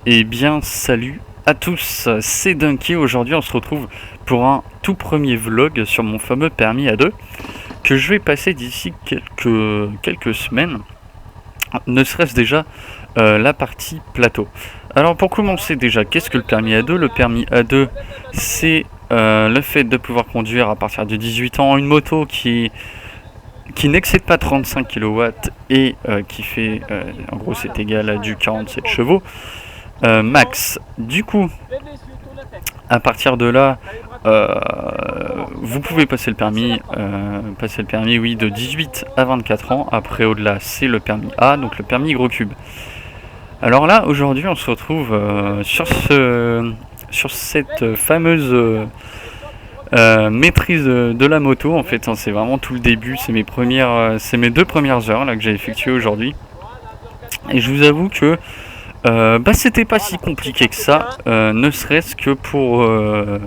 Eh bien, salut à tous, c'est Dunky. Aujourd'hui, on se retrouve pour un tout premier vlog sur mon fameux permis A2 que je vais passer d'ici quelques semaines, ne serait-ce déjà la partie plateau. Alors, pour commencer, déjà, qu'est-ce que le permis A2? Le permis A2, c'est le fait de pouvoir conduire à partir de 18 ans une moto qui n'excède pas 35 kW et qui fait, en gros, c'est égal à du 47 chevaux. Max. Du coup, à partir de là, vous pouvez passer le permis, oui, de 18 à 24 ans. Après, au-delà, c'est le permis A, donc le permis gros cube. Alors là, aujourd'hui, on se retrouve sur cette fameuse maîtrise de la moto. En fait, hein, c'est vraiment tout le début. C'est mes 2 premières heures là que j'ai effectuées aujourd'hui. Et je vous avoue que c'était pas si compliqué que ça, ne serait-ce que pour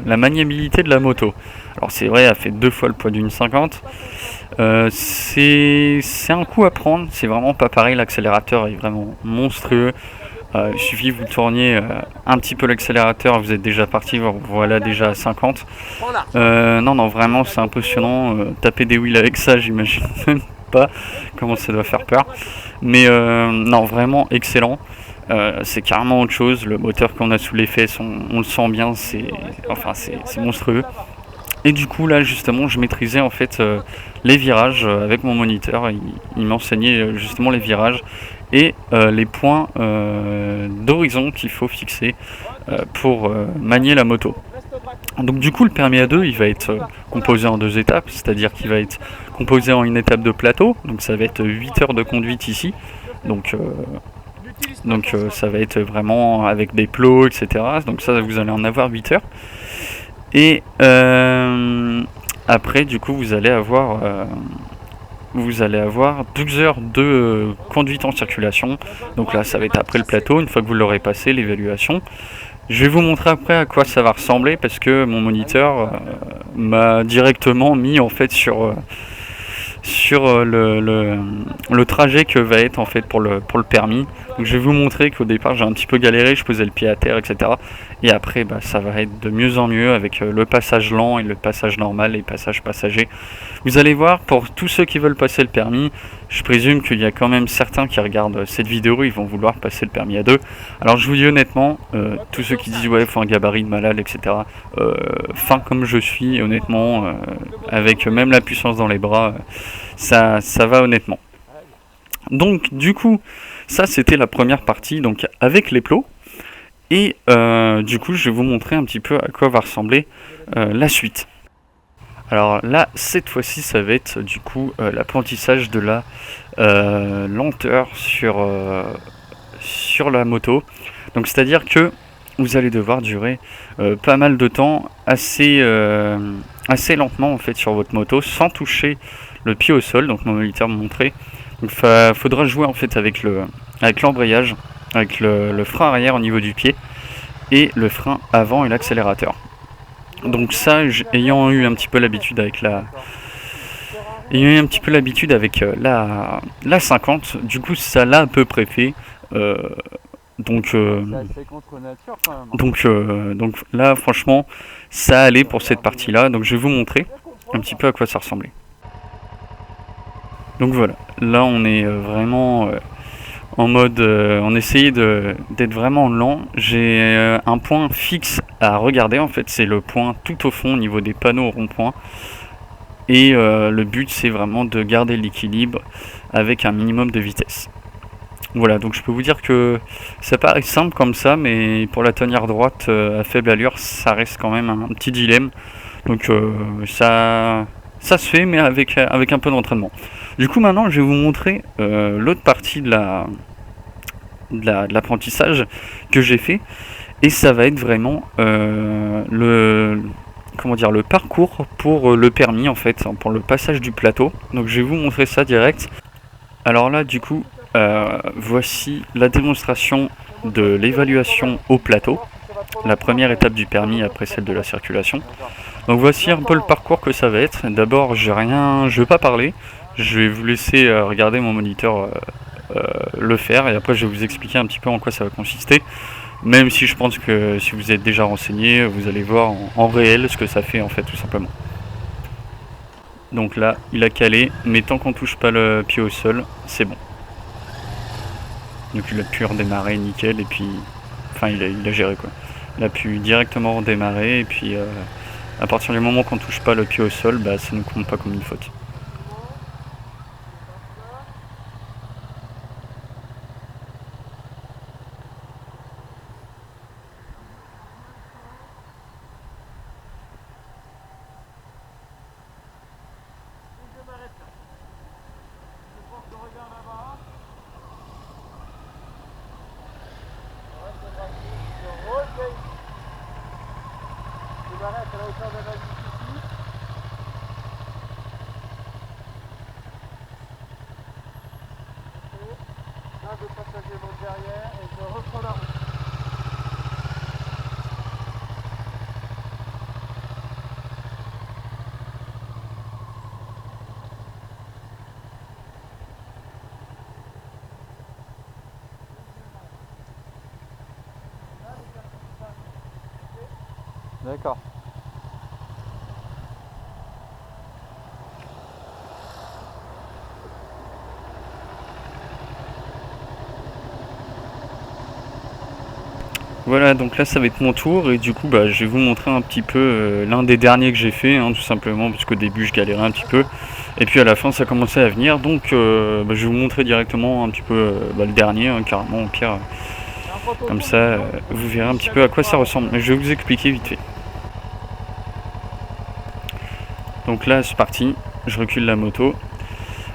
la maniabilité de la moto. Alors c'est vrai, elle fait 2 fois le poids d'une 50. C'est un coup à prendre, c'est vraiment pas pareil, l'accélérateur est vraiment monstrueux. Il suffit que vous tourniez un petit peu l'accélérateur, vous êtes déjà parti, voilà déjà à 50. Non, vraiment c'est impressionnant, taper des wheels avec ça, j'imagine même pas comment ça doit faire peur. Mais non, vraiment excellent. C'est carrément autre chose, le moteur qu'on a sous les fesses, on le sent bien, c'est monstrueux. Et du coup là justement je maîtrisais en fait les virages avec mon moniteur, il m'enseignait justement les virages et les points d'horizon qu'il faut fixer pour manier la moto. Donc du coup le permis A2 il va être composé en 2 étapes, c'est-à-dire qu'il va être composé en une étape de plateau, donc ça va être 8 heures de conduite ici, donc ça va être vraiment avec des plots, etc. Donc ça, vous allez en avoir 8 heures. Et après, du coup, vous allez avoir 12 heures de conduite en circulation. Donc là, ça va être après le plateau, une fois que vous l'aurez passé, l'évaluation. Je vais vous montrer après à quoi ça va ressembler, parce que mon moniteur m'a directement mis en fait sur le trajet que va être en fait pour le permis. Donc je vais vous montrer qu'au départ j'ai un petit peu galéré, je posais le pied à terre, etc. Et après ça va être de mieux en mieux avec le passage lent et le passage normal, les passages passagers. Vous allez voir, pour tous ceux qui veulent passer le permis, je présume qu'il y a quand même certains qui regardent cette vidéo, ils vont vouloir passer le permis A2. Alors je vous dis honnêtement, tous ceux qui disent ouais faut un gabarit de malade, etc. Fin comme je suis, honnêtement, avec même la puissance dans les bras, ça va honnêtement. Donc du coup, ça c'était la première partie, donc avec les plots. Et du coup, je vais vous montrer un petit peu à quoi va ressembler la suite. Alors là, cette fois-ci, ça va être du coup l'apprentissage de la lenteur sur la moto. Donc c'est-à-dire que vous allez devoir durer pas mal de temps assez lentement en fait sur votre moto sans toucher le pied au sol. Donc mon moniteur me montrait. Donc faudra jouer en fait avec l'embrayage, avec le frein arrière au niveau du pied et le frein avant et l'accélérateur. Donc ça, ayant eu un petit peu l'habitude avec la 50, du coup ça l'a à peu près fait. Donc là franchement ça allait pour cette partie là, donc je vais vous montrer un petit peu à quoi ça ressemblait. Donc voilà, là on est vraiment en mode on essayait d'être vraiment lent. J'ai un point fixe à regarder en fait, c'est le point tout au fond au niveau des panneaux rond-point. Et le but c'est vraiment de garder l'équilibre avec un minimum de vitesse. Voilà, donc je peux vous dire que ça paraît simple comme ça, mais pour la tenir droite à faible allure, ça reste quand même un petit dilemme. Donc ça se fait, mais avec un peu d'entraînement. Du coup, maintenant, je vais vous montrer l'autre partie de l'apprentissage que j'ai fait. Et ça va être vraiment le parcours pour le permis, en fait, pour le passage du plateau. Donc je vais vous montrer ça direct. Alors là, du coup, voici la démonstration de l'évaluation au plateau. La première étape du permis après celle de la circulation. Donc voici un peu le parcours que ça va être. D'abord, je vais pas parler. Je vais vous laisser regarder mon moniteur le faire et après je vais vous expliquer un petit peu en quoi ça va consister. Même si je pense que si vous êtes déjà renseigné, vous allez voir en réel ce que ça fait en fait tout simplement. Donc là, il a calé, mais tant qu'on touche pas le pied au sol, c'est bon. Donc il a pu redémarrer nickel et puis... Enfin il a géré quoi. Il a pu directement redémarrer et puis à partir du moment qu'on touche pas le pied au sol, bah ça ne compte pas comme une faute. De passagers montent derrière et je reprends la route. D'accord. Voilà, donc là ça va être mon tour et du coup bah, je vais vous montrer un petit peu l'un des derniers que j'ai fait, hein, tout simplement parce qu'au début je galérais un petit peu et puis à la fin ça commençait à venir, donc je vais vous montrer directement un petit peu le dernier, hein, carrément au pire, comme ça vous verrez un petit peu à quoi ça ressemble, mais je vais vous expliquer vite fait. Donc là c'est parti, je recule la moto.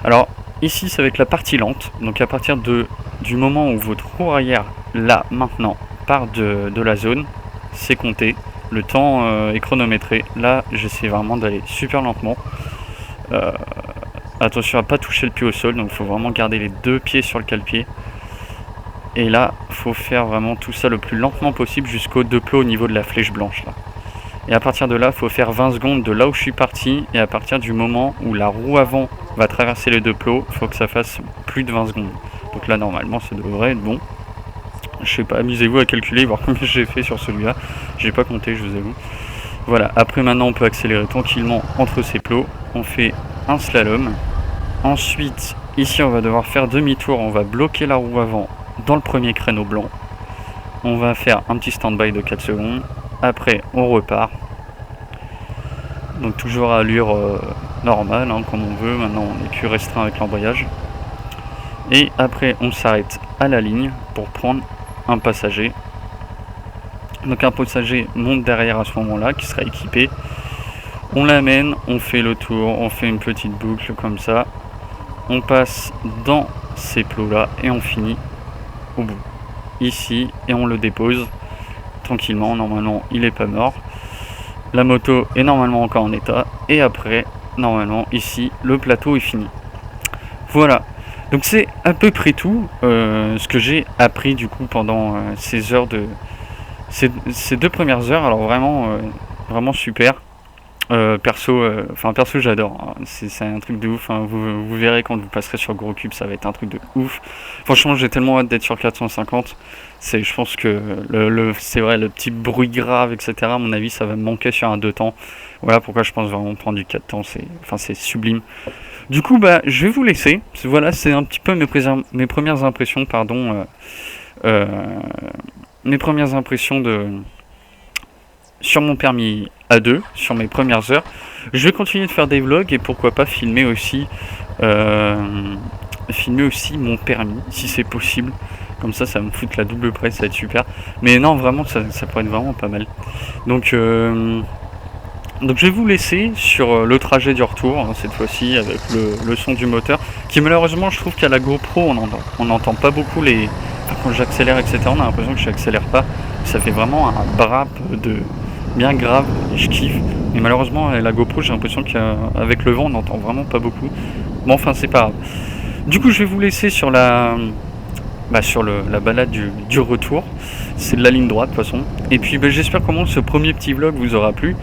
Alors ici ça va être la partie lente, donc à partir du moment où votre roue arrière, là maintenant, part de la zone, c'est compté, le temps est chronométré. Là j'essaie vraiment d'aller super lentement, attention à pas toucher le pied au sol, donc il faut vraiment garder les deux pieds sur le cale-pied. Et là il faut faire vraiment tout ça le plus lentement possible jusqu'au deux plots au niveau de la flèche blanche là. Et à partir de là, il faut faire 20 secondes de là où je suis parti. Et à partir du moment où la roue avant va traverser les deux plots, il faut que ça fasse plus de 20 secondes. Donc là, normalement, ça devrait être bon. Je sais pas, amusez-vous à calculer, voir combien j'ai fait sur celui-là. J'ai pas compté, je vous avoue. Voilà, après maintenant, on peut accélérer tranquillement entre ces plots. On fait un slalom. Ensuite, ici, on va devoir faire demi-tour. On va bloquer la roue avant dans le premier créneau blanc. On va faire un petit stand-by de 4 secondes. Après on repart, donc toujours à allure normale, hein, comme on veut. Maintenant on est plus restreint avec l'embrayage. Et après on s'arrête à la ligne pour prendre un passager. Donc un passager monte derrière à ce moment là, qui sera équipé. On l'amène, on fait le tour, on fait une petite boucle comme ça. On passe dans ces plots là et on finit au bout ici et on le dépose tranquillement. Normalement il est pas mort, la moto est normalement encore en état et après normalement ici le plateau est fini. Voilà, donc c'est à peu près tout ce que j'ai appris du coup pendant ces heures de ces deux premières heures. Alors vraiment super. Perso j'adore, hein. C'est un truc de ouf, hein. Vous verrez quand vous passerez sur GroCube, ça va être un truc de ouf. Franchement j'ai tellement hâte d'être sur 450. Je pense que c'est vrai, le petit bruit grave etc, à mon avis ça va me manquer sur un 2 temps. Voilà pourquoi je pense vraiment prendre du 4 temps, c'est sublime. Du coup bah je vais vous laisser. Voilà, c'est un petit peu mes premières impressions mes premières impressions sur mon permis A2, sur mes premières heures. Je vais continuer de faire des vlogs et pourquoi pas filmer aussi mon permis si c'est possible. Comme ça me fout la double presse, ça va être super. Mais non, vraiment ça pourrait être vraiment pas mal. Donc je vais vous laisser sur le trajet du retour, hein, cette fois-ci avec le son du moteur, qui malheureusement je trouve qu'à la GoPro on n'entend pas beaucoup quand j'accélère etc, on a l'impression que je n'accélère pas. Ça fait vraiment un brap bien grave et je kiffe. Mais malheureusement la GoPro j'ai l'impression qu'avec le vent on n'entend vraiment pas beaucoup. Bon enfin c'est pas grave. Du coup je vais vous laisser sur la balade du retour. C'est de la ligne droite de toute façon. Et puis j'espère que ce premier petit vlog vous aura plu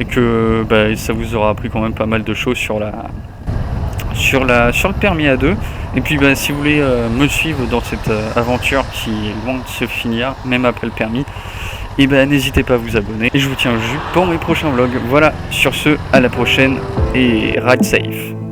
et que ça vous aura appris quand même pas mal de choses sur sur le permis A2. Et puis bah, si vous voulez me suivre dans cette aventure qui est loin de se finir, même après le permis, et ben n'hésitez pas à vous abonner. Et je vous tiens au jus pour mes prochains vlogs. Voilà, sur ce, à la prochaine et ride safe.